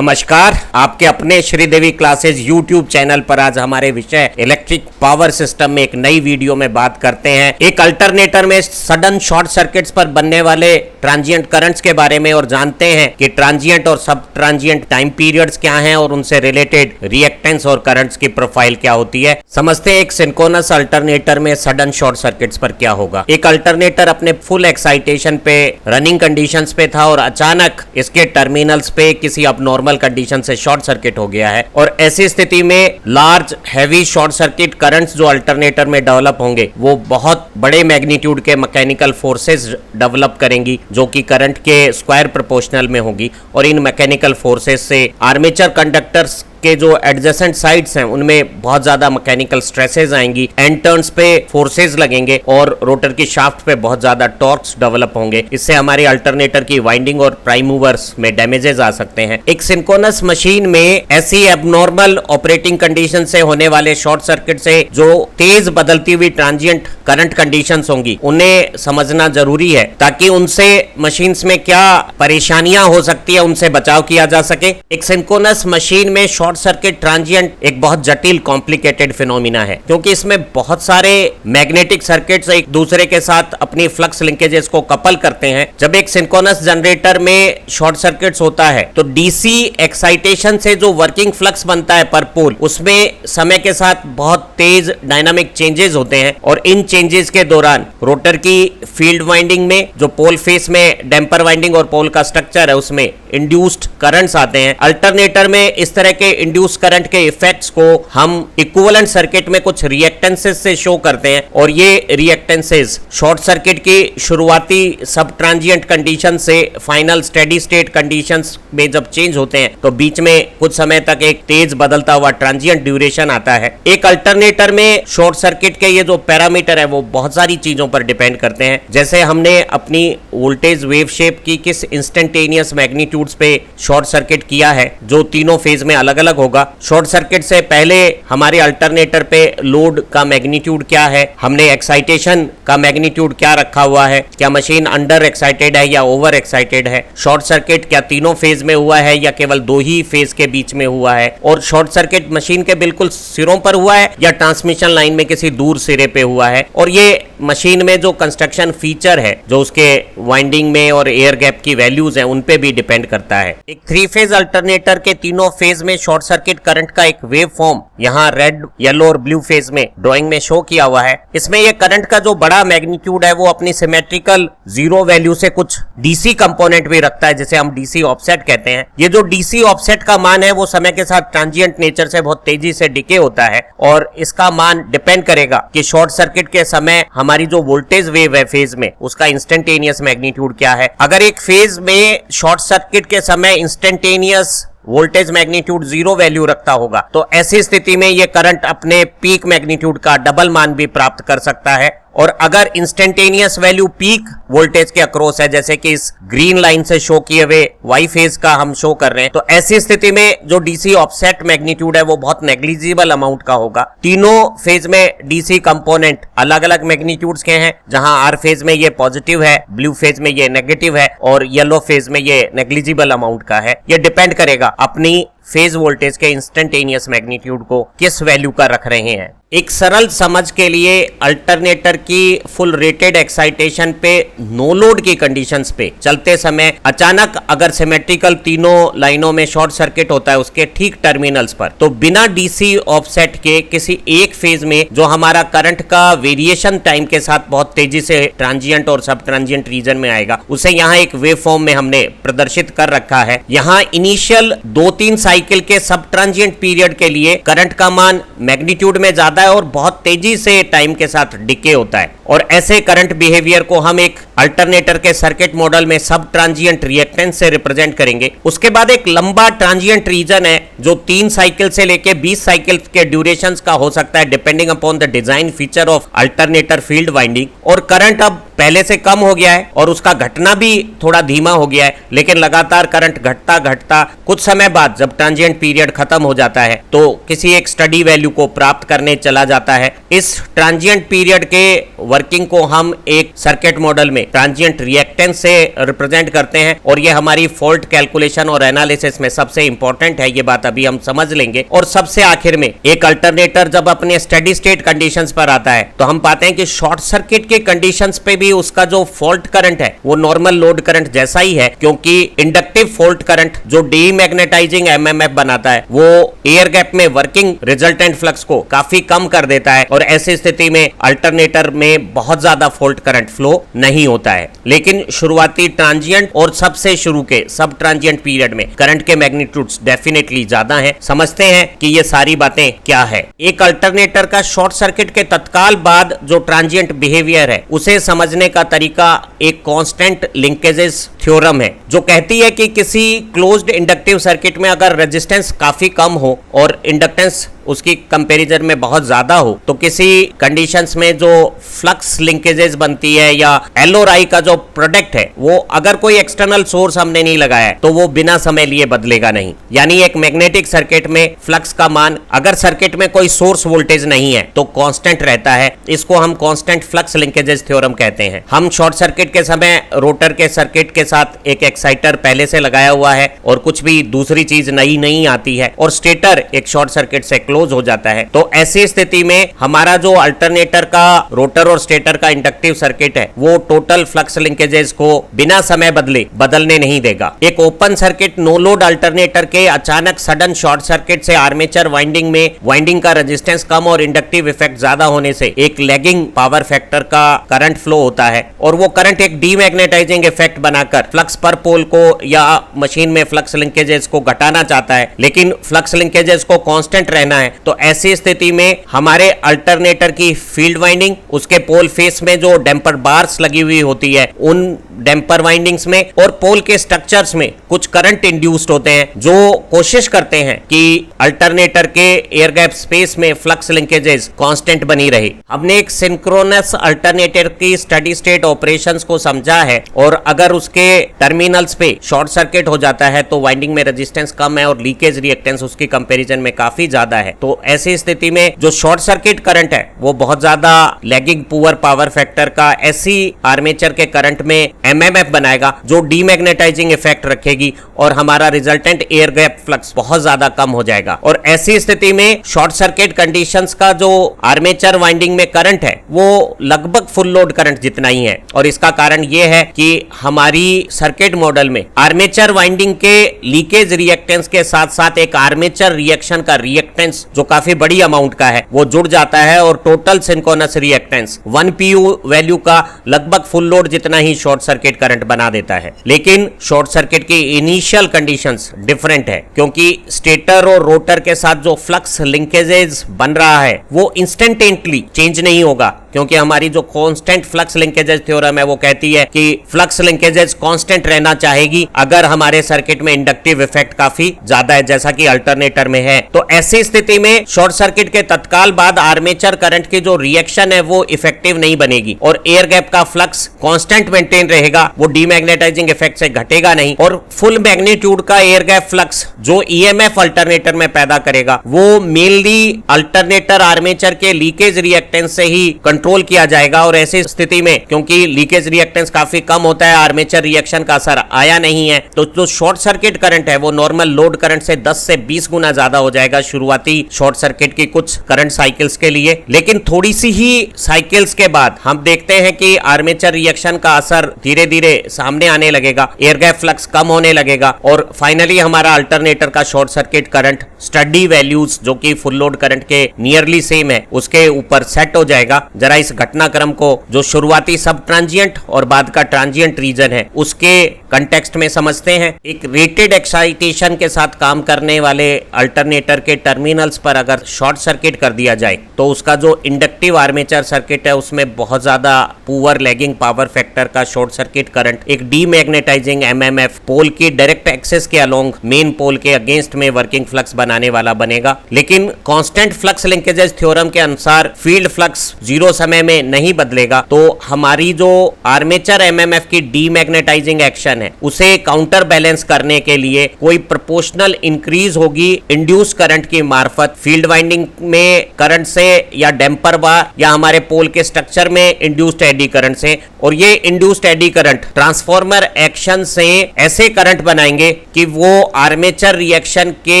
नमस्कार, आपके अपने श्रीदेवी क्लासेस यूट्यूब चैनल पर आज हमारे विषय इलेक्ट्रिक पावर सिस्टम में एक नई वीडियो में बात करते हैं एक अल्टरनेटर में सडन शॉर्ट सर्किट्स पर बनने वाले ट्रांजिएंट करंट्स के बारे में और जानते हैं कि ट्रांजिएंट और सब ट्रांजिएंट टाइम पीरियड्स क्या हैं और उनसे रिलेटेड रिएक्टेंस और करंट्स की प्रोफाइल क्या होती है। समझते हैं एक सिंक्रोनस अल्टरनेटर में सडन शॉर्ट सर्किट्स पर क्या होगा। एक अल्टरनेटर अपने फुल एक्साइटेशन पे रनिंग कंडीशंस पे था और अचानक इसके टर्मिनल्स पे किसी अबनॉर्मल कंडीशन से शॉर्ट सर्किट हो गया है और ऐसी स्थिति में large heavy short circuit currents जो अल्टरनेटर में डेवलप होंगे वो बहुत बड़े मैग्नीट्यूड के मैकेनिकल फोर्सेस डेवलप करेंगी जो कि करंट के स्क्वायर प्रोपोर्शनल में होगी और इन मैकेनिकल फोर्सेस से आर्मेचर कंडक्टर्स के जो एडजेसेंट साइड्स हैं उनमें बहुत ज्यादा मैकेनिकल स्ट्रेसेस आएंगी, एंड टर्न्स पे फोर्सेस लगेंगे और रोटर की शाफ्ट पे बहुत ज्यादा टॉर्क्स डेवलप होंगे। इससे हमारे अल्टरनेटर की वाइंडिंग और प्राइम मूवर्स में डैमेजेस आ सकते हैं। एक सिंक्रोनस मशीन में ऐसी एबनॉर्मल ऑपरेटिंग कंडीशन से होने वाले शॉर्ट सर्किट से जो तेज बदलती हुई ट्रांजिएंट करंट कंडीशंस होंगी उन्हें समझना जरूरी है ताकि उनसे मशीन्स में क्या परेशानियां हो सकती है उनसे बचाव किया जा सके। एक सिंक्रोनस मशीन में शॉर्ट सर्किट ट्रांजिएंट एक बहुत जटिल कॉम्प्लिकेटेड फिनोमिना है क्योंकि इसमें बहुत सारे मैग्नेटिक सर्किट्स एक दूसरे के साथ अपनी फ्लक्स लिंकेजेस को कपल करते हैं। जब एक सिंक्रोनस जनरेटर में शॉर्ट सर्किट्स होता है तो डीसी एक्साइटेशन से जो वर्किंग फ्लक्स बनता है पर पोल उसमें समय के साथ बहुत तेज डायनामिक चेंजेस होते हैं और इन चेंजेस के दौरान रोटर की फील्ड वाइंडिंग में जो पोल फेस में डैम्पर वाइंडिंग और पोल का स्ट्रक्चर है उसमें इंड्यूस्ड करंट्स आते हैं। अल्टरनेटर में इस तरह के इंड्यूस करंट के इफेक्ट्स को हम इक्विवेलेंट सर्किट में कुछ रिएक्टेंसेस से शो करते हैं और ये रिएक्टेंसेस शॉर्ट सर्किट की शुरुआती सब ट्रांजिएंट कंडीशन से फाइनल स्टेडी स्टेट कंडीशंस में जब चेंज होते हैं तो बीच में कुछ समय तक एक तेज बदलता हुआ ट्रांजिएंट ड्यूरेशन आता है। एक अल्टरनेटर में शॉर्ट सर्किट के ये जो पैरामीटर है वो बहुत सारी चीजों पर डिपेंड करते हैं, जैसे हमने अपनी वोल्टेज वेव शेप की किस इंस्टेंटेनियस मैग्नीट्यूड्स पे शॉर्ट सर्किट किया है जो तीनों फेज में अलग अलग होगा। शॉर्ट सर्किट से पहले हमारे अल्टरनेटर पे लोड का मैग्नीट्यूड क्या है, हमने एक्साइटेशन का मैग्नीट्यूड क्या रखा हुआ है, क्या मशीन अंडर एक्साइटेड है या ओवर एक्साइटेड है, शॉर्ट सर्किट क्या तीनों फेज में हुआ है या केवल दो ही फेज के बीच में हुआ है, और शॉर्ट सर्किट मशीन के बिल्कुल सिरों पर हुआ है या ट्रांसमिशन लाइन में किसी दूर सिरे पे हुआ है, और ये मशीन में जो कंस्ट्रक्शन फीचर है जो उसके वाइंडिंग में और एयर गैप की वैल्यूज है उन पे भी डिपेंड करता है। एक थ्री फेज अल्टरनेटर के तीनों फेज में शॉर्ट सर्किट करंट का एक वेव फॉर्म यहाँ रेड, येलो और ब्लू फेज में ड्राइंग में शो किया हुआ है। इसमें ये करंट का जो बड़ा मैग्नीट्यूड है वो अपनी सिमेट्रिकल जीरो वैल्यू से कुछ डीसी कंपोनेंट भी रखता है जिसे हम डीसी ऑफसेट कहते हैं। ये जो डीसी ऑफसेट का मान है वो समय के साथ ट्रांजिएंट नेचर से बहुत तेजी से डिके होता है और इसका मान डिपेंड करेगा कि शॉर्ट सर्किट के समय हमारी जो वोल्टेज वेव है फेज में उसका इंस्टेंटेनियस मैग्नीट्यूड क्या है। अगर एक फेज में शॉर्ट सर्किट के समय instantaneous voltage magnitude zero value रखता होगा तो ऐसी स्थिति में यह करंट अपने पीक मैग्नीट्यूड का डबल मान भी प्राप्त कर सकता है, और अगर इंस्टेंटेनियस वैल्यू पीक वोल्टेज के अक्रॉस है जैसे कि इस ग्रीन लाइन से शो किए हुए वाई फेज का हम शो कर रहे हैं तो ऐसी स्थिति में जो डीसी ऑफसेट मैग्नीट्यूड है वो बहुत नेग्लिजिबल अमाउंट का होगा। तीनों फेज में डीसी कंपोनेंट अलग अलग मैग्नीट्यूड्स के हैं, जहां आर फेज में ये पॉजिटिव है, ब्लू फेज में ये नेगेटिव है और येलो फेज में ये नेग्लिजिबल अमाउंट का है। ये डिपेंड करेगा अपनी फेज वोल्टेज के इंस्टेंटेनियस मैग्नीट्यूड को किस वैल्यू का रख रहे हैं। एक सरल समझ के लिए अल्टरनेटर की फुल रेटेड एक्साइटेशन पे नो लोड की कंडीशंस पे चलते समय अचानक अगर सिमेट्रिकल तीनों लाइनों में शॉर्ट सर्किट होता है उसके ठीक टर्मिनल्स पर तो बिना डीसी ऑफसेट के किसी एक फेज में जो हमारा करंट का वेरिएशन टाइम के साथ बहुत तेजी से ट्रांजिएंट और सब ट्रांजिएंट रीजन में आएगा उसे यहाँ एक वेव फॉर्म में हमने प्रदर्शित कर रखा है। यहाँ इनिशियल 2-3 साइकिल के सब ट्रांजिएंट पीरियड के लिए करंट का मान मैग्नीट्यूड में ज्यादा है और बहुत तेजी से टाइम के साथ डिके होता है, और ऐसे करंट बिहेवियर को हम एक अल्टरनेटर के सर्किट मॉडल में सब ट्रांजिएंट रिएक्टेंस से रिप्रेजेंट करेंगे। उसके बाद एक लंबा ट्रांजिएंट रीजन है जो 3 साइकिल से लेके 20 साइकिल के ड्यूरेशंस का हो सकता है depending upon the design feature of alternator field winding, और करंट अब पहले से कम हो गया है और उसका घटना भी थोड़ा धीमा हो गया है, लेकिन लगातार करंट घटता घटता कुछ समय बाद जब ट्रांजिएंट पीरियड खत्म हो जाता है तो किसी एक स्टडी वैल्यू को प्राप्त करने चला जाता है। इस ट्रांजिएंट पीरियड के वर्किंग को हम एक सर्किट मॉडल में ट्रांजिएंट रिएक्टेंस से रिप्रेजेंट करते हैं और ये हमारी फॉल्ट कैलकुलेशन और एनालिसिस में सबसे इंपॉर्टेंट है। ये बात अभी हम समझ लेंगे। और सबसे आखिर में एक अल्टरनेटर जब अपने स्टेडी स्टेट कंडीशंस पर आता है तो हम पाते हैं कि शॉर्ट सर्किट के कंडीशंस पे भी उसका जो फॉल्ट करंट है वो नॉर्मल लोड करंट जैसा ही है, क्योंकि इंडक्टिव फॉल्ट करंट जो डीमैग्नेटाइजिंग एमएमएफ बनाता है वो एयर गैप में वर्किंग रिजल्टेंट फ्लक्स को काफी कम कर देता है और ऐसी स्थिति में अल्टरनेटर में बहुत ज्यादा फॉल्ट करंट फ्लो नहीं होता है। लेकिन शुरुआती ट्रांजिएंट और सबसे शुरू के सब ट्रांजिएंट पीरियड में करंट के मैग्नीट्यूड्स डेफिनेटली ज्यादा हैं। समझते हैं कि ये सारी बातें क्या है। एक अल्टरनेटर का शॉर्ट सर्किट के तत्काल बाद जो ट्रांजिएंट बिहेवियर है उसे समझने का तरीका एक कांस्टेंट लिंकेजेस थ्योरम है, जो कहती है कि किसी क्लोज्ड इंडक्टिव सर्किट में अगर रेजिस्टेंस काफी कम हो और इंडक्टेंस उसकी कंपैरिजन में बहुत ज्यादा हो तो किसी कंडीशंस में जो फ्लक्स लिंकेजेस बनती है या एल और आई का जो प्रोडक्ट है वो अगर कोई एक्सटर्नल सोर्स हमने नहीं लगाया है तो वो बिना समय लिए बदलेगा नहीं। यानी एक मैग्नेटिक सर्किट में फ्लक्स का मान अगर सर्किट में कोई सोर्स वोल्टेज नहीं है तो कांस्टेंट रहता है। इसको हम कांस्टेंट फ्लक्स लिंकेजेस थ्योरम कहते हैं। हम शॉर्ट सर्किट के समय रोटर के सर्किट के साथ एक एक्साइटर पहले से लगाया हुआ है और कुछ भी दूसरी चीज नई नहीं आती है और स्टेटर एक शॉर्ट सर्किट से क्लोज हो जाता है। तो ऐसी स्थिति में हमारा जो अल्टरनेटर का रोटर और स्टेटर का इंडक्टिव सर्किट है वो टोटल फ्लक्स लिंकेजेस को बिना समय बदलने नहीं देगा। एक open circuit no load alternator के अचानक सडन शॉर्ट सर्किट से आर्मेचर वाइंडिंग का रेजिस्टेंस कम और इंडक्टिव इफेक्ट ज्यादा होने से एक लैगिंग पावर फैक्टर का करंट फ्लो होता है और वो करंट एक डीमैग्नेटाइजिंग इफेक्ट बनाकर फ्लक्स पर पोल को या मशीन में फ्लक्स लिंकेजेस को घटाना चाहता है, लेकिन फ्लक्स लिंकेजेस को कांस्टेंट रहना है। तो ऐसी स्थिति में हमारे अल्टरनेटर की फील्ड वाइंडिंग, उसके पोल फेस में जो डैम्पर बार्स लगी हुई होती है उन डैम्पर वाइंडिंग्स में और पोल के स्ट्रक्चर्स में कुछ करंट इंड्यूस्ड होते हैं जो कोशिश करते हैं कि अल्टरनेटर के एयर गैप स्पेस में फ्लक्स लिंकेजेस कांस्टेंट बनी रहे। हमने एक सिंक्रोनस अल्टरनेटर की स्टेडी स्टेट ऑपरेशंस को समझा है और अगर उसके टर्मिनल्स पे शॉर्ट सर्किट हो जाता है तो वाइंडिंग में रेजिस्टेंस कम है और लीकेज रिएक्टेंस उसकी कंपैरिजन में काफी ज्यादा है। तो ऐसी स्थिति में जो शॉर्ट सर्किट करंट है वो बहुत ज्यादा लैगिंग पुअर पावर फैक्टर का ऐसी आर्मेचर के करंट में एमएमएफ बनाएगा जो डीमैग्नेटाइजिंग इफेक्ट रखेगी और हमारा रिजल्टेंट एयर गैप फ्लक्स बहुत ज्यादा कम हो जाएगा। और ऐसी स्थिति में शॉर्ट सर्किट कंडीशंस का जो आर्मेचर वाइंडिंग में करंट है वो लगभग फुल लोड करंट जितना ही है और इसका कारण यह है कि हमारी सर्किट मॉडल में आर्मेचर वाइंडिंग के लीकेज रिएक्टेंस के साथ साथ एक आर्मेचर रिएक्शन का रिएक्टेंस जो काफी बड़ी अमाउंट का है वो जुड़ जाता है और total synchronous reactance 1 pu value का लगभग फुल लोड जितना ही शॉर्ट सर्किट करंट बना देता है। लेकिन शॉर्ट सर्किट की इनिशियल कंडीशंस डिफरेंट है क्योंकि स्टेटर और रोटर के साथ जो फ्लक्स लिंकेजेस बन रहा है वो इंस्टेंटेनियसली चेंज नहीं होगा क्योंकि हमारी जो कांस्टेंट फ्लक्स लिंकेजेस थ्योरम है वो कहती है कि फ्लक्स लिंकेजेस कांस्टेंट रहना चाहेगी अगर हमारे सर्किट में इंडक्टिव इफेक्ट काफी ज्यादा है जैसा कि अल्टरनेटर में है। तो ऐसी स्थिति में शॉर्ट सर्किट के तत्काल बाद आर्मेचर करंट की जो रिएक्शन है वो इफेक्टिव नहीं बनेगी और एयर गैप का फ्लक्स कांस्टेंट मेंटेन रहेगा, वो डीमैग्नेटाइजिंग इफेक्ट से घटेगा नहीं और फुल मैग्नीट्यूड का एयर गैप फ्लक्स जो ईएमएफ अल्टरनेटर में पैदा करेगा वो मेनली अल्टरनेटर आर्मेचर के लीकेज रिएक्टेंस से ही कंट्रोल किया जाएगा। और ऐसी स्थिति में क्योंकि लीकेज रिएक्टेंस काफी कम होता है, आर्मेचर रिएक्शन का असर आया नहीं है, तो जो शॉर्ट सर्किट करंट है वो नॉर्मल लोड करंट से 10 से 20 गुना ज्यादा हो जाएगा शुरुआती शॉर्ट सर्किट की कुछ करंट साइकिल्स के लिए। लेकिन थोड़ी सी ही साइकिल्स के बाद हम देखते हैं कि आर्मेचर रिएक्शन का असर धीरे धीरे सामने आने लगेगा, एयर गैप फ्लक्स कम होने लगेगा और फाइनली हमारा अल्टरनेटर का short circuit current study values जो कि फुल लोड करंट के नियरली सेम है उसके ऊपर सेट हो जाएगा। जरा इस घटनाक्रम को जो शुरुआती सब ट्रांजिएंट और बाद का ट्रांजिएंट रीजन है उसके कंटेक्स्ट में समझते हैं। एक रेटेड एक्साइटेशन के साथ काम करने वाले अल्टरनेटर के टर्मिनल टर्मिनल्स पर अगर शॉर्ट सर्किट कर दिया जाए तो उसका जो इंडक्टिव आर्मेचर सर्किट है उसमें बहुत ज्यादा पुअर लैगिंग पावर फैक्टर का शॉर्ट सर्किट करंट एक डीमैग्नेटाइजिंग एमएमएफ पोल की डायरेक्ट एक्सेस के अलोंग मेन पोल के अगेंस्ट में वर्किंग फ्लक्स बनाने वाला बनेगा। लेकिन कांस्टेंट फ्लक्स लिंकेजेस थ्योरम के अनुसार फील्ड फ्लक्स जीरो समय में नहीं बदलेगा, तो हमारी जो आर्मेचर एमएमएफ की डीमैग्नेटाइजिंग एक्शन है उसे काउंटर बैलेंस करने के लिए कोई प्रोपोर्शनल इंक्रीज होगी इंड्यूस करंट की मार्फत फील्ड वाइंडिंग में करंट से या डैम्पर बार या हमारे पोल के स्ट्रक्चर में इंड्यूस्ड एडी करंट से। और ये induced eddy current transformer action से ऐसे करंट बनाएंगे कि वो आर्मेचर रिएक्शन के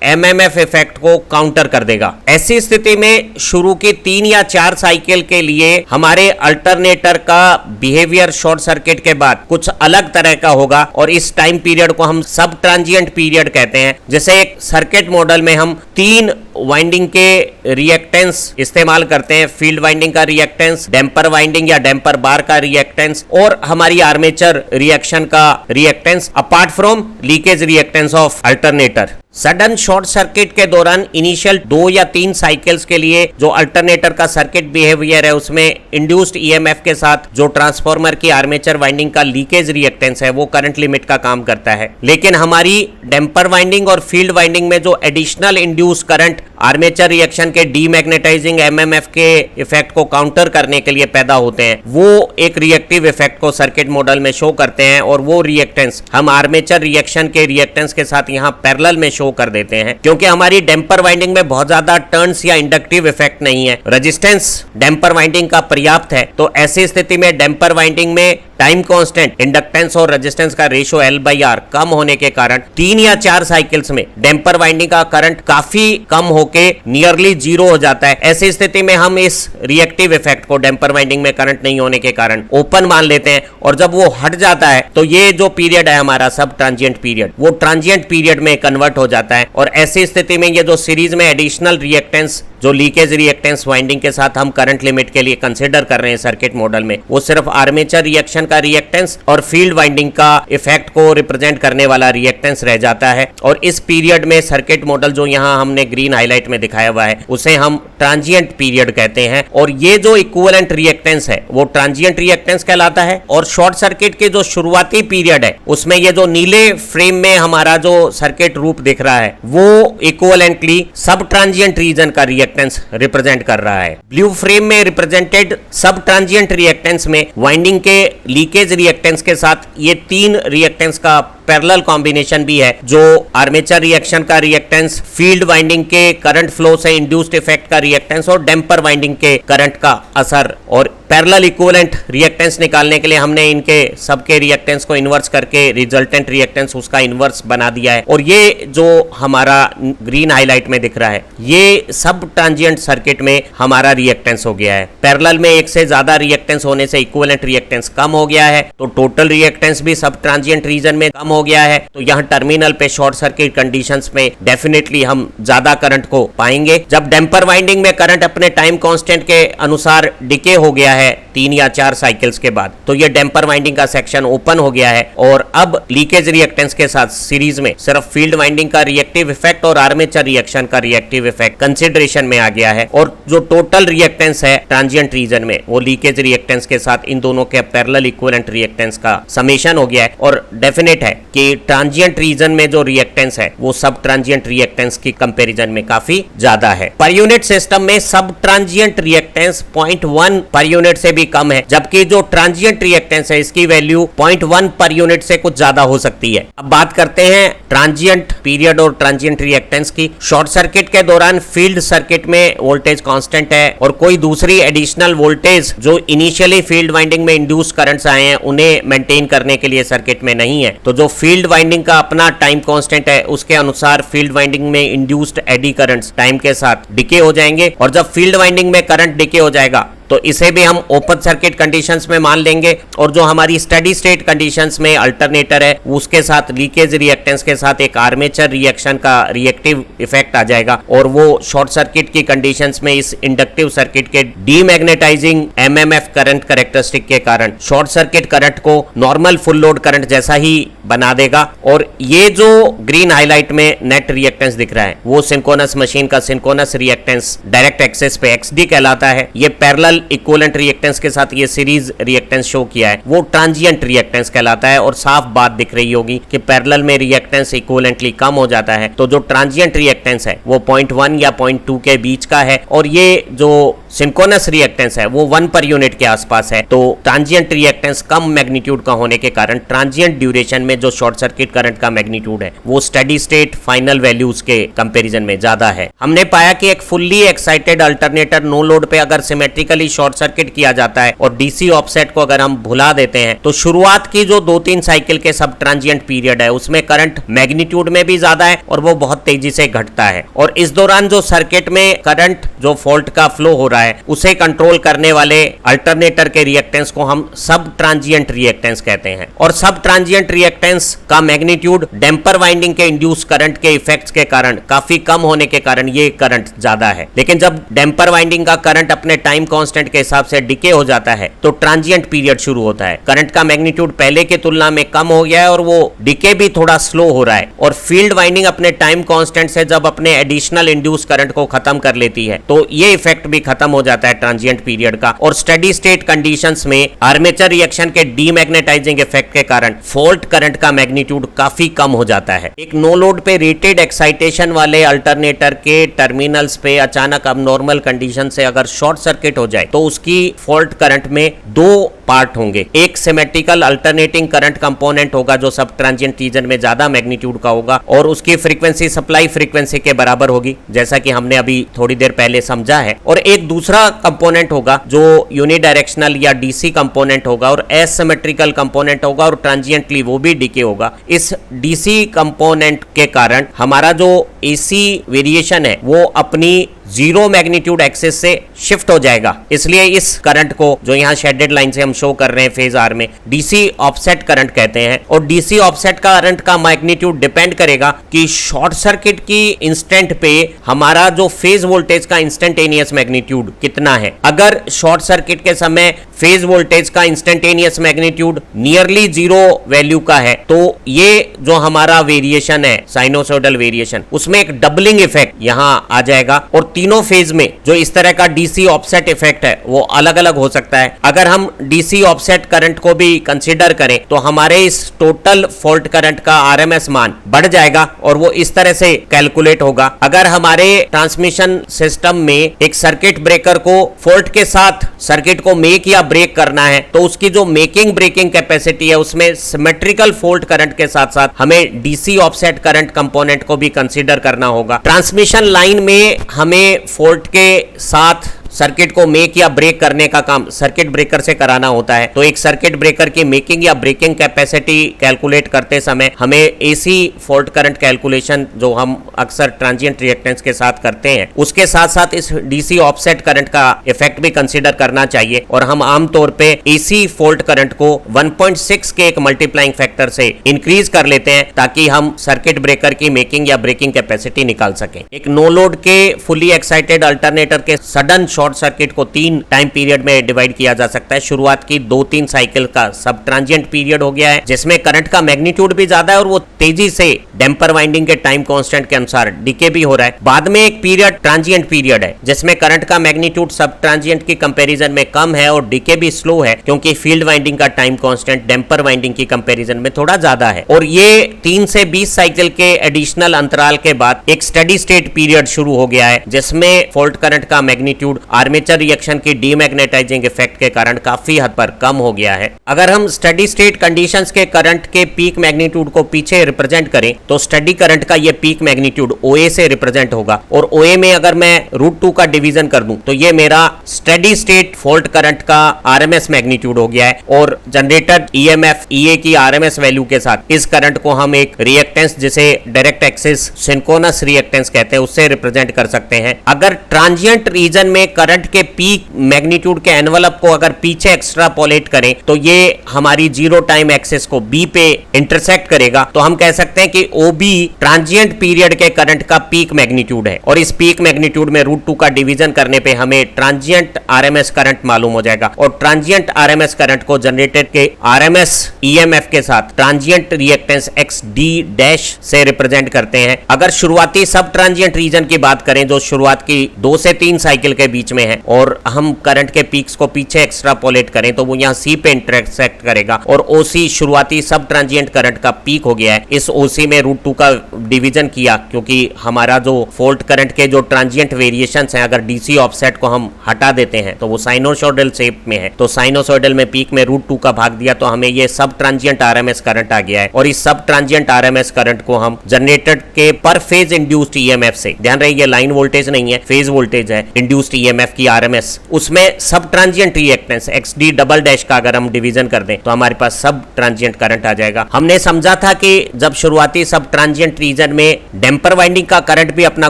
एमएमएफ इफेक्ट को काउंटर कर देगा। ऐसी स्थिति में शुरू की 3 या 4 साइकिल के लिए हमारे अल्टरनेटर का बिहेवियर शॉर्ट सर्किट के बाद कुछ अलग तरह का होगा और इस टाइम पीरियड को हम सब ट्रांजिएंट पीरियड कहते हैं। जैसे एक सर्किट मॉडल में हम 3 वाइंडिंग के रिएक्टेंस इस्तेमाल करते हैं, फील्ड वाइंडिंग का रिएक्टेंस, डैम्पर वाइंडिंग या डैम्पर बार का रिएक्टेंस और हमारी आर्मेचर रिएक्शन का reactance apart from leakage reactance of alternator. Sudden short circuit के दौरान इनिशियल 2 या 3 साइकिल्स के लिए जो अल्टरनेटर का सर्किट बिहेवियर है उसमें इंड्यूस्ड ईएमएफ के साथ जो ट्रांसफॉर्मर की आर्मेचर वाइंडिंग का लीकेज रिएक्टेंस है वो करंट लिमिट का काम करता है। लेकिन हमारी डैम्पर वाइंडिंग और फील्ड वाइंडिंग में जो additional induce current armature reaction के डीमैग्नेटाइजिंग एमएमएफ के इफेक्ट को काउंटर करने के लिए पैदा होते हैं, वो एक रिएक्टिव इफेक्ट को सर्किट मॉडल में शो करते हैं और वो रिएक्टेंस हम आर्मेचर रिएक्शन के रिएक्टेंस के साथ यहाँ पैरेलल में शो कर देते हैं। क्योंकि हमारी डैम्पर वाइंडिंग में बहुत ज्यादा टर्न्स या इंडक्टिव इफेक्ट नहीं है, रेजिस्टेंस डैम्पर वाइंडिंग का पर्याप्त है, तो ऐसी स्थिति में डैम्पर वाइंडिंग में टाइम कांस्टेंट इंडक्टेंस और रेजिस्टेंस का रेशियो L/R कम होने के कारण 3 या 4 साइकिल्स में डैम्पर वाइंडिंग का करंट काफी कम होके नियरली जीरो हो जाता है। ऐसी स्थिति में हम इस रिएक्टिव इफेक्ट को डैम्पर वाइंडिंग में करंट नहीं होने के कारण ओपन मान लेते हैं और जब वो हट जाता है तो ये जो पीरियड है हमारा सब ट्रांजिएंट पीरियड वो ट्रांजिएंट पीरियड में कन्वर्ट हो जाता है। और ऐसी स्थिति में ये जो सीरीज में एडिशनल रिएक्टेंस जो लीकेज रिएक्टेंस वाइंडिंग के साथ हम करंट लिमिट के लिए कंसीडर कर रहे हैं सर्किट मॉडल में, वो सिर्फ आर्मेचर रिएक्शन का रिएक्टेंस और फील्ड वाइंडिंग का इफेक्ट को रिप्रेजेंट करने वाला रिएक्टेंस रह जाता है। और इस पीरियड में सर्किट मॉडल जो यहाँ हमने ग्रीन हाईलाइट में दिखाया हुआ है उसे हम ट्रांजिएंट पीरियड कहते हैं। और ये जो इक्विवेलेंट रिएक्टेंस है वो ट्रांजिएंट रिएक्टेंस कहलाता है। और शॉर्ट सर्किट के जो शुरुआती पीरियड है उसमें ये जो नीले फ्रेम में हमारा जो सर्किट रूप दिख रहा है वो इक्विवेलेंटली सब ट्रांजिएंट रीजन का रिएक्टेंस रिप्रेजेंट कर रहा है। ब्लू फ्रेम में रिप्रेजेंटेड सब ट्रांजिएंट रिएक्टेंस में वाइंडिंग के लीकेज रिएक्टेंस के साथ ये 3 रिएक्टेंस का पैरेलल कॉम्बिनेशन भी है, जो आर्मेचर रिएक्शन का रिएक्टेंस, फील्ड वाइंडिंग के करंट फ्लो से इंड्यूस्ड इफेक्ट का रिएक्टेंस और डैम्पर वाइंडिंग के करंट का असर। और पैरेलल इक्विवेलेंट रिएक्टेंस निकालने के लिए हमने इनके सबके रिएक्टेंस को इन्वर्स करके रिजल्टेंट रिएक्टेंस उसका इन्वर्स बना दिया है। और ये जो हमारा ग्रीन हाईलाइट में दिख रहा है ये सब ट्रांजिएंट सर्किट में हमारा रिएक्टेंस हो गया है। पैरेलल में एक से ज्यादा रिएक्टेंस होने से इक्विवेलेंट रिएक्टेंस कम हो गया है, तो टोटल रिएक्टेंस भी सब ट्रांजिएंट रीजन में कम हो गया है। तो यहाँ टर्मिनल पे शॉर्ट सर्किट कंडीशंस में डेफिनेटली हम ज्यादा करंट को पाएंगे। जब डैम्पर वाइंडिंग में करंट अपने टाइम कांस्टेंट के अनुसार डिके हो गया है 3 या 4 साइकिल्स के बाद, तो ये डैम्पर वाइंडिंग का सेक्शन ओपन हो गया है और अब लीकेज रिएक्टेंस के साथ सीरीज में सिर्फ फील्ड वाइंडिंग का रिएक्टिव इफेक्ट और आर्मेचर रिएक्शन का रिएक्टिव इफेक्ट कंसिडरेशन में आ गया है। और जो टोटल रिएक्टेंस है ट्रांजिएंट रीजन में वो लीकेज रिएक्टेंस के साथ इन दोनों के पैरेलल इक्विवेलेंट रिएक्टेंस का समेशन हो गया है। और डेफिनेट है कि ट्रांजिएंट रीजन में जो रिएक्टेंस है वो सब ट्रांजिएंट रिएक्टेंस की कंपैरिजन में काफी ज्यादा है। पर यूनिट सिस्टम में सब ट्रांजिएंट रिएक्टेंस 0.1 पर यूनिट से भी कम है, जबकि जो ट्रांजिएंट रिएक्टेंस है इसकी वैल्यू 0.1 पर यूनिट से कुछ ज्यादा हो सकती है। अब बात करते हैं ट्रांजिएंट पीरियड और ट्रांजिएंट रिएक्टेंस की। शॉर्ट सर्किट के दौरान फील्ड सर्किट में वोल्टेज कांस्टेंट है और कोई दूसरी एडिशनल वोल्टेज जो इनिशियली फील्ड वाइंडिंग में इंड्यूस करंट्स आए हैं उन्हें मेंटेन करने के लिए सर्किट में नहीं है। तो जो फील्ड वाइंडिंग का अपना टाइम कांस्टेंट है उसके अनुसार फील्ड वाइंडिंग में इंड्यूस्ड एडी करंट्स टाइम के साथ डिके हो जाएंगे और जब फील्ड वाइंडिंग में करंट डिके हो जाएगा तो इसे भी हम ओपन सर्किट कंडीशंस में मान लेंगे, और जो हमारी स्टडी स्टेट कंडीशंस में अल्टरनेटर है उसके साथ लीकेज रिएक्टेंस के साथ एक आर्मेचर रिएक्शन का रिएक्टिव इफेक्ट आ जाएगा, और वो शॉर्ट सर्किट की कंडीशंस में इस इंडक्टिव सर्किट के डीमैग्नेटाइजिंग एमएमएफ करंट कैरेक्टरिस्टिक के कारण शॉर्ट सर्किट करंट को नॉर्मल फुल लोड करंट जैसा ही बना देगा। और ये जो ग्रीन हाईलाइट में नेट रिएक्टेंस दिख रहा है वो सिंक्रोनस मशीन का सिंक्रोनस रिएक्टेंस डायरेक्ट एक्सेस पे XD कहलाता है। ये पैरेलल इक्विवेलेंट रिएक्टेंस के साथ ये सीरीज रिएक्टेंस शो किया है, वो ट्रांजिएंट रिएक्टेंस कहलाता है। और साफ बात दिख रही होगी कि पैरेलल में रिएक्टेंस इक्विवेलेंटली कम हो जाता है, तो जो ट्रांजिएंट रिएक्टेंस है वो 0.1 या 0.2 के बीच का है, और ये जो सिंक्रोनस रिएक्टेंस है वो 1 पर यूनिट के आसपास है। तो ट्रांजिएंट रिएक्टेंस कम मैग्नीट्यूड का होने के कारण ट्रांजिएंट ड्यूरेशन में जो शॉर्ट सर्किट करंट का मैग्नीट्यूड है वो स्टडी स्टेट फाइनल वैल्यूज के कंपैरिजन में ज्यादा है। हमने पाया कि एक fully excited alternator no load पे अगर सिमेट्रिकली शॉर्ट सर्किट किया जाता है और डीसी ऑफसेट को अगर हम भुला देते हैं तो शुरुआत की जो 2-3 साइकिल के सब ट्रांजिएंट पीरियड है उसमें करंट मैग्नीट्यूड में भी ज्यादा है और वो बहुत तेजी से घटता है, और इस दौरान जो सर्किट में करंट जो फॉल्ट का फ्लो हो रहा है उसे कंट्रोल करने वाले अल्टरनेटर के रिएक्टेंस को हम सब ट्रांजिएंट रिएक्टेंस कहते हैं। और सब ट्रांजिएंट रिएक्टेंस का मैग्नीट्यूड डैम्पर वाइंडिंग के इंड्यूस करंट के इफेक्ट्स के कारण काफी कम होने के कारण ये करंट ज्यादा है। लेकिन जब डैम्पर वाइंडिंग का करंट अपने टाइम कांस्टेंट के हिसाब से डिके हो जाता है तो ट्रांजिएंट पीरियड शुरू होता है। करंट का मैग्नीट्यूड पहले की तुलना में कम हो गया है और वो डिके भी थोड़ा स्लो हो रहा है, और फील्ड वाइंडिंग अपने टाइम कांस्टेंट से जब अपने एडिशनल इंड्यूस करंट को खत्म कर लेती है तो ये इफेक्ट भी खत्म हो जाता है ट्रांजिएंट पीरियड का। और स्टेडी स्टेट कंडीशंस में आर्मेचर रिएक्शन के डीमैग्नेटाइजिंग इफेक्ट के कारण फॉल्ट करंट का मैग्नीट्यूड काफी कम हो जाता है। एक नो लोड पे रेटेड एक्साइटेशन वाले अल्टरनेटर के टर्मिनल्स पे अचानक अब नॉर्मल कंडीशन से अगर शॉर्ट सर्किट हो जाए तो उसकी फॉल्ट करंट में 2 पार्ट होंगे। एक सिमेट्रिकल अल्टरनेटिंग करंट कंपोनेंट होगा जो सब ट्रांजिएंट रीजन में ज्यादा मैग्नीट्यूड का होगा और उसकी फ्रीक्वेंसी सप्लाई फ्रीक्वेंसी के बराबर होगी, जैसा कि हमने अभी थोड़ी देर पहले समझा है। और एक दूसरा कंपोनेंट होगा जो यूनिडायरेक्शनल या डीसी कंपोनेंट होगा और एसिमेट्रिकल कंपोनेंट होगा और ट्रांजिएंटली वो भी डीके होगा। इस डीसी कंपोनेंट के कारण हमारा जो एसी वेरिएशन है वो अपनी 0 मैग्नीट्यूड एक्सिस से शिफ्ट हो जाएगा, इसलिए इस करंट को जो यहाँ शेडेड लाइन से हम शो कर रहे हैं फेज आर में डीसी ऑफसेट करंट कहते हैं। और डीसी ऑफसेट करंट का मैग्नीट्यूड डिपेंड करेगा कि शॉर्ट सर्किट की इंस्टेंट पे हमारा जो फेज वोल्टेज का इंस्टेंटेनियस मैग्नीट्यूड कितना है। अगर शॉर्ट सर्किट के समय फेज वोल्टेज का इंस्टेंटेनियस मैग्नीट्यूड नियरली 0 वैल्यू का है तो ये जो हमारा वेरिएशन है साइनोसोडल वेरिएशन उसमें एक डबलिंग इफेक्ट यहाँ आ जाएगा, और तीनों फेज में जो इस तरह का डीसी ऑफसेट इफेक्ट है वो अलग अलग हो सकता है। अगर हम डीसी ऑफसेट करंट को भी कंसीडर करें तो हमारे इस टोटल फॉल्ट करंट का आरएमएस मान बढ़ जाएगा और वो इस तरह से कैलकुलेट होगा। अगर हमारे ट्रांसमिशन सिस्टम में एक सर्किट ब्रेकर को फॉल्ट के साथ सर्किट को मेक या ब्रेक करना है तो उसकी जो मेकिंग ब्रेकिंग कैपेसिटी है उसमें सिमेट्रिकल फॉल्ट करंट के साथ साथ हमें डीसी ऑफसेट करंट कंपोनेंट को भी कंसीडर करना होगा। ट्रांसमिशन लाइन में हमें फॉल्ट के साथ सर्किट को मेक या ब्रेक करने का काम सर्किट ब्रेकर से कराना होता है, तो एक सर्किट ब्रेकर की मेकिंग या ब्रेकिंग कैपेसिटी कैलकुलेट करते समय हमें एसी फॉल्ट करंट कैलकुलेशन जो हम अक्सर ट्रांजिएंट रिएक्टेंस के साथ करते हैं उसके साथ साथ इस डीसी ऑफसेट करंट का इफेक्ट भी कंसीडर करना चाहिए। और हम आमतौर पे एसी फॉल्ट करंट को 1.6 के एक मल्टीप्लाइंग फैक्टर से इंक्रीज कर लेते हैं ताकि हम सर्किट ब्रेकर की मेकिंग या ब्रेकिंग कैपेसिटी निकाल सकें। एक नो लोड के फुली एक्साइटेड अल्टरनेटर के सडन शॉर्ट सर्किट को 3 टाइम पीरियड में डिवाइड किया जा सकता है। शुरुआत की 2-3 साइकिल का सब ट्रांजिएंट पीरियड हो गया है जिसमें करंट का मैग्नीट्यूड भी ज्यादा है और वो तेजी से डैम्पर वाइंडिंग के टाइम कांस्टेंट के अनुसार डिके भी हो रहा है। बाद में एक पीरियड ट्रांजिएंट पीरियड है जिसमें करंट का मैग्नीट्यूड सब ट्रांजिएंट की कंपैरिजन में कम है और डिके भी स्लो है क्योंकि फील्ड वाइंडिंग का टाइम कांस्टेंट डैम्पर वाइंडिंग की कंपैरिजन में थोड़ा ज्यादा है। और ये 3 से 20 साइकिल के एडिशनल अंतराल के बाद एक स्टेडी स्टेट पीरियड शुरू हो गया है जिसमें फॉल्ट करंट का मैग्नीट्यूड आर्मेचर रिएक्शन की डीमैग्नेटाइजिंग इफेक्ट के कारण काफी हद पर कम हो गया है। अगर हम स्टेडी स्टेट कंडीशंस के करंट के पीक मैग्नीट्यूड को पीछे रिप्रेजेंट करें तो स्टेडी करंट का ये पीक मैग्नीट्यूड OA से रिप्रेजेंट होगा, और OA में अगर मैं √2 का डिवीजन कर दूं तो ये मेरा स्टेडी स्टेट फॉल्ट करंट का RMS मैग्नीट्यूड हो गया है, और जनरेटेड EMF EA की RMS वैल्यू के साथ इस करंट को हम एक रिएक्टेंस जिसे डायरेक्ट एक्सिस सिंक्रोनस रिएक्टेंस कहते हैं उससे रिप्रेजेंट कर सकते हैं। अगर ट्रांजिएंट रीजन में करंट के पीक मैग्नीट्यूड के एनवलप को अगर पीछे एक्सट्रापोलेट करें तो ये हमारी जीरो टाइम एक्सिस को B पे इंटरसेक्ट करेगा, तो हम कह सकते हैं कि OB ट्रांजिएंट पीरियड के करंट का पीक मैग्नीट्यूड है, और इस पीक मैग्नीट्यूड में √2 का डिवीजन करने पे हमें ट्रांजिएंट RMS करंट मालूम हो जाएगा, और ट्रांजिएंट RMS करंट को जनरेटेड के RMS EMF के साथ ट्रांजिएंट रिएक्टेंस XD डैश से रिप्रेजेंट करते हैं। अगर शुरुआती सब ट्रांजिएंट रीजन की बात करें जो शुरुआत की 2 से 3 साइकिल के बीच में है, और हम करंट के पीक्स को पीछे एक्सट्रापोलेट करें तो वो यहाँ C पे इंटरसेक्ट करेगा, और OC शुरुआती सब ट्रांजिएंट करंट का पीक हो गया है। इस OC में √2 का डिवीजन किया क्योंकि हमारा जो फॉल्ट करंट के जो ट्रांजिएंट वेरिएशंस हैं, अगर DC ऑफसेट को हम हटा देते हैं तो वो साइनोसॉइडल शेप में है, तो साइनोसॉइडल में पीक में √2 का भाग दिया तो हमें ये सब ट्रांजिएंट RMS करंट आ गया है, और इस सब ट्रांजिएंट RMS करंट को हम जनरेटेड के पर फेज इंड्यूस्ड EMF से, ध्यान रहे ये लाइन वोल्टेज नहीं है, फेज वोल्टेज है, इंड्यूस्ड EMF की RMS, उसमें सब transient reactance XD double dash का अगर हम डिवीजन कर दें तो हमारे पास सब ट्रांजिएंट करंट आ जाएगा। हमने समझा था कि जब शुरुआती सब ट्रांजिएंट रीजन में डैम्पर वाइंडिंग का करंट भी अपना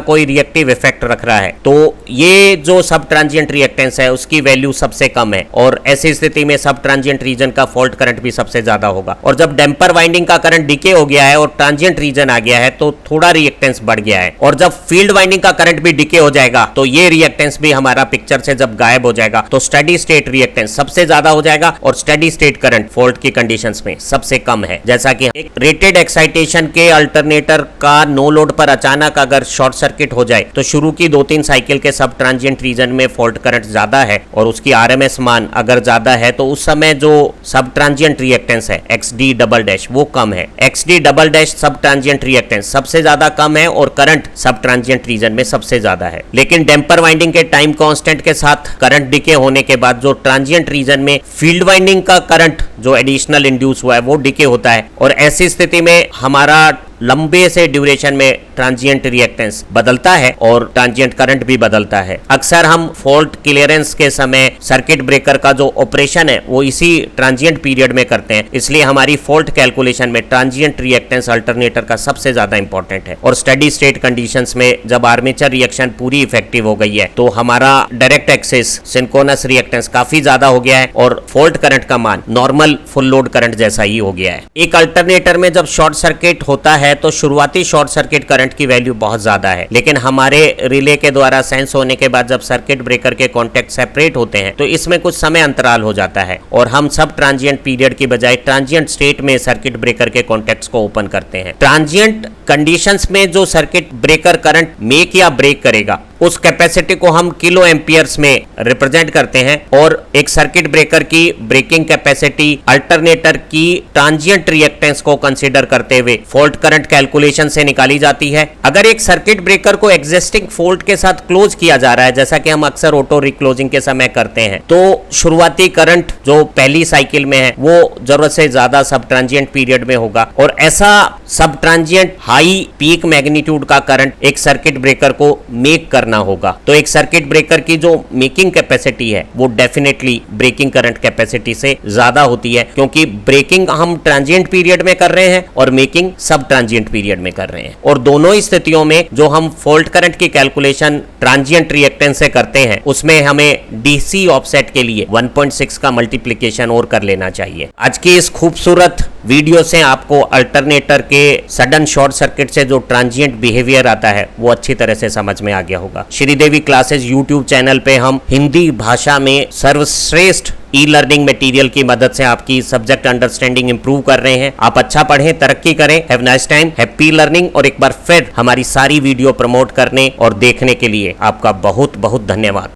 कोई रिएक्टिव इफेक्ट रख रहा है, तो ये जो सब ट्रांजिएंट रिएक्टेंस है उसकी वैल्यू सबसे कम है, और ऐसी स्थिति में सब ट्रांजिएंट रीजन का फॉल्ट करंट भी सबसे ज्यादा होगा। और जब डैम्पर वाइंडिंग का करंट डिके हो गया है और ट्रांजिएंट रीजन आ गया है तो थोड़ा रिएक्टेंस बढ़ गया है, और जब फील्ड वाइंडिंग का करंट भी डिके हो जाएगा तो ये रिएक्टेंस भी हमारा पिक्चर से जब गायब हो जाएगा तो स्टेडी स्टेट रिएक्टेंस सबसे ज्यादा हो जाएगा, और स्टेडी स्टेट करंट फॉल्ट की कंडीशंस में सबसे कम है। जैसा कि एक रेटेड एक्साइटेशन के अल्टरनेटर का नो लोड पर अचानक अगर शॉर्ट सर्किट हो जाए तो शुरू की 2-3 साइकिल के सब ट्रांजिएंट रीजन में फॉल्ट करंट ज्यादा है और उसकी RMS मान अगर ज्यादा है तो उस समय जो सब ट्रांजिएंट रिएक्टेंस है XD डबल डैश वो कम है। XD डबल डैश सब ट्रांजिएंट रिएक्टेंस सबसे ज्यादा कम है और करंट सब ट्रांजिएंट रीजन में सबसे ज्यादा है। लेकिन डैम्पर वाइंडिंग के टाइम कांस्टेंट के साथ करंट डिके होने के बाद जो ट्रांजिएंट रीजन में फील्ड वाइंडिंग का करंट जो एडिशनल इंड्यूस हुआ है वो डिके होता है, और ऐसी स्थिति में हमारा लंबे से ड्यूरेशन में ट्रांजिएंट रिएक्टेंस बदलता है और ट्रांजिएंट करंट भी बदलता है। अक्सर हम फॉल्ट क्लियरेंस के समय सर्किट ब्रेकर का जो ऑपरेशन है वो इसी ट्रांजिएंट पीरियड में करते हैं, इसलिए हमारी फॉल्ट कैलकुलेशन में ट्रांजिएंट रिएक्टेंस अल्टरनेटर का सबसे ज्यादा इंपॉर्टेंट है। और स्टेडी स्टेट कंडीशंस में जब आर्मेचर रिएक्शन पूरी इफेक्टिव हो गई है तो हमारा डायरेक्ट एक्सिस सिंक्रोनस रिएक्टेंस काफी ज्यादा हो गया है और फॉल्ट करंट का मान नॉर्मल फुल लोड करंट जैसा ही हो गया है। एक अल्टरनेटर में जब शॉर्ट सर्किट होता है तो शुरुआती शॉर्ट सर्किट करंट की वैल्यू बहुत ज्यादा है, लेकिन हमारे रिले के द्वारा सेंस होने के बाद जब सर्किट ब्रेकर के कॉन्टेक्ट सेपरेट होते हैं तो इसमें कुछ समय अंतराल हो जाता है और हम सब ट्रांजिएंट पीरियड की बजाय ट्रांजिएंट स्टेट में सर्किट ब्रेकर के कॉन्टेक्ट्स को ओपन करते हैं। ट्रांजिएंट कंडीशंस में जो सर्किट ब्रेकर करंट मेक या ब्रेक करेगा उस कैपेसिटी को हम किलो एम्पियर्स में रिप्रेजेंट करते हैं, और एक सर्किट ब्रेकर की ब्रेकिंग कैपेसिटी अल्टरनेटर की ट्रांजिएंट रिएक्टेंस को कंसीडर करते हुए फॉल्ट करंट कैलकुलेशन से निकाली जाती है। अगर एक सर्किट ब्रेकर को एग्जिस्टिंग फॉल्ट के साथ क्लोज किया जा रहा है जैसा कि हम अक्सर ऑटो रिक्लोजिंग के समय करते हैं, तो शुरुआती करंट जो पहली साइकिल में है वो जरूरत से ज्यादा सब ट्रांजिएंट पीरियड में होगा, और ऐसा सब ट्रांजिएंट हाई पीक मैग्नीट्यूड का करंट एक सर्किट ब्रेकर को मेक करना होगा। तो एक सर्किट ब्रेकर की जो मेकिंग कैपेसिटी है वो डेफिनेटली ब्रेकिंग करंट कैपेसिटी से ज्यादा होती है, क्योंकि ब्रेकिंग हम ट्रांजिएंट पीरियड में कर रहे हैं और मेकिंग सब ट्रांजिएंट पीरियड में कर रहे हैं। और दोनों ही स्थितियों में जो हम फॉल्ट करंट की कैलकुलेशन ट्रांजिएंट रिएक्टेंस से करते हैं उसमें हमें डीसी ऑफसेट के लिए 1.6 का मल्टीप्लिकेशन और कर लेना चाहिए। आज की इस खूबसूरत वीडियो से आपको अल्टरनेटर के सडन शॉर्ट सर्किट से जो ट्रांजिएंट बिहेवियर आता है वो अच्छी तरह से समझ में आ गया होगा। श्रीदेवी क्लासेस यूट्यूब चैनल पे हम हिंदी भाषा में सर्वश्रेष्ठ ई लर्निंग मटेरियल की मदद से आपकी सब्जेक्ट अंडरस्टैंडिंग इंप्रूव कर रहे हैं। आप अच्छा पढ़ें, तरक्की करें। Have nice time, happy learning. और एक बार फिर हमारी सारी वीडियो प्रमोट करने और देखने के लिए आपका बहुत बहुत धन्यवाद।